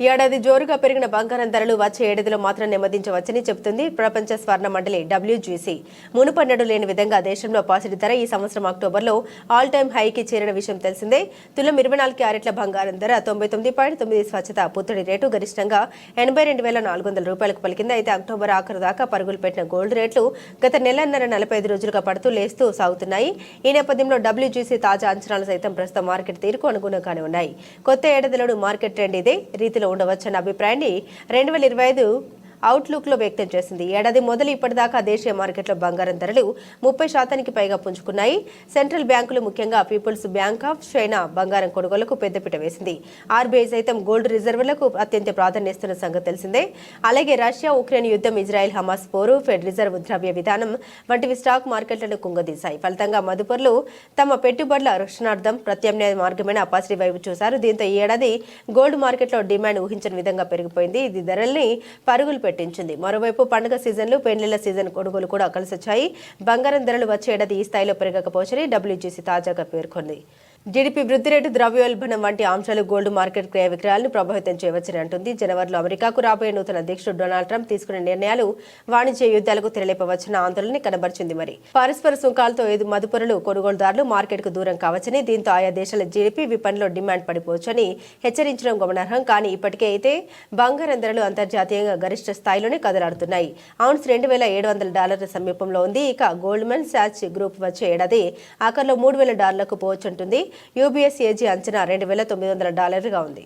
ఏడాది జోరుగా పెరిగిన బంగారం ధరలు వచ్చే ఏడాదిలో మాత్రం నెమ్మదించవచ్చని చెబుతుంది ప్రపంచ స్వర్ణ మండలి WGC. మునుపన్నడు లేని విధంగా దేశంలో పాసిడి ధర ఈ సంవత్సరం అక్టోబర్లో ఆల్ టైమ్ హైకి చేరిన విషయం తెలిసిందే. తులం 24 క్యారెట్ల బంగారం ధర 99.9 స్వచ్ఛత పుత్తడి రేటు గరిష్టంగా 82,400 రూపాయలకు పలికింది. అయితే అక్టోబర్ ఆఖరు దాకా పరుగులు పెట్టిన గోల్డ్ రేట్లు గత నెలన్నర 45 రోజులుగా పడుతూ లేస్తూ సాగుతున్నాయి. ఈ నేపథ్యంలో WGC తాజా అంచనాలు సైతం ప్రస్తుత మార్కెట్ తీరుకు అనుగుణంగానే ఉన్నాయి. కొత్త ఏడాదిలోనూ మార్కెట్ ట్రెండ్ ఇదే రీతిలో ఉండవచ్చన్న అభిప్రాయాన్ని 2025 అవుట్లుక్ లో వ్యక్తం చేసింది. ఏడాది మొదలు ఇప్పటిదాకా దేశీయ మార్కెట్లో బంగారం ధరలు 30% పైగా పుంజుకున్నాయి. సెంట్రల్ బ్యాంకులు ముఖ్యంగా పీపుల్స్ బ్యాంక్ ఆఫ్ చైనా బంగారం కొనుగోలుకు పెద్దపీట వేసింది. RBI సైతం గోల్డ్ రిజర్వులకు అత్యంత ప్రాధాన్యమిస్తున్న సంగతి తెలిసిందే. అలాగే రష్యా ఉక్రెయిన్ యుద్ధం, ఇజ్రాయెల్ హమాస్ పోరు, ఫెడ్ రిజర్వ్ ద్రవ్య విధానం వంటివి స్టాక్ మార్కెట్లను కుంగదీశాయి. ఫలితంగా మదుపరులు తమ పెట్టుబడుల రక్షణార్థం ప్రత్యామ్నాయ మార్గమైన పాసిడి వైపు చూశారు. దీంతో ఈ ఏడాది గోల్డ్ మార్కెట్లో డిమాండ్ ఊహించని విధంగా పెరిగిపోయింది. ఇది ధరల్ని పరుగులు పెట్టించింది. మరోవైపు పండుగ సీజన్లు, పెళ్లిళ్ల సీజన్ కొనుగోలు కూడా కలిసొచ్చాయి. బంగారం ధరలు వచ్చే ఏడాది ఈ స్థాయిలో పెరగకపోవచ్చని WGC తాజాగా పేర్కొంది. జీడీపీ వృద్ధి రేటు, ద్రవ్యోల్బణం వంటి అంశాలు గోల్డ్ మార్కెట్ క్రయ విక్రయాలను ప్రభావితం చేయవచ్చని అంటుంది. జనవరిలో అమెరికాకు రాబోయే నూతన అధ్యక్షుడు డొనాల్డ్ ట్రంప్ తీసుకునే నిర్ణయాలు వాణిజ్య యుద్ధాలకు తెరలేపవచ్చన్న ఆందోళన కనబరిచింది. మరి పరస్పర సుంకాలతో మదుపరులు, కొనుగోలుదారులు మార్కెట్కు దూరం కావచ్చని, దీంతో ఆయా దేశాల జీడీపీ విపణిలో డిమాండ్ పడిపోవచ్చని హెచ్చరించడం గమనార్హం. కానీ ఇప్పటికే అయితే బంగారం ధరలు అంతర్జాతీయంగా గరిష్ట స్థాయిలోనే కదలాడుతున్నాయి. ఔన్స్ $2,700 సమీపంలో ఉంది. ఇక గోల్డ్మన్ సాచ్ గ్రూప్ వచ్చే ఏడాది ఆఖర్లో $3,000కు పోవచ్చుంటుంది. UBS AG అంచనా $2,900గా ఉంది.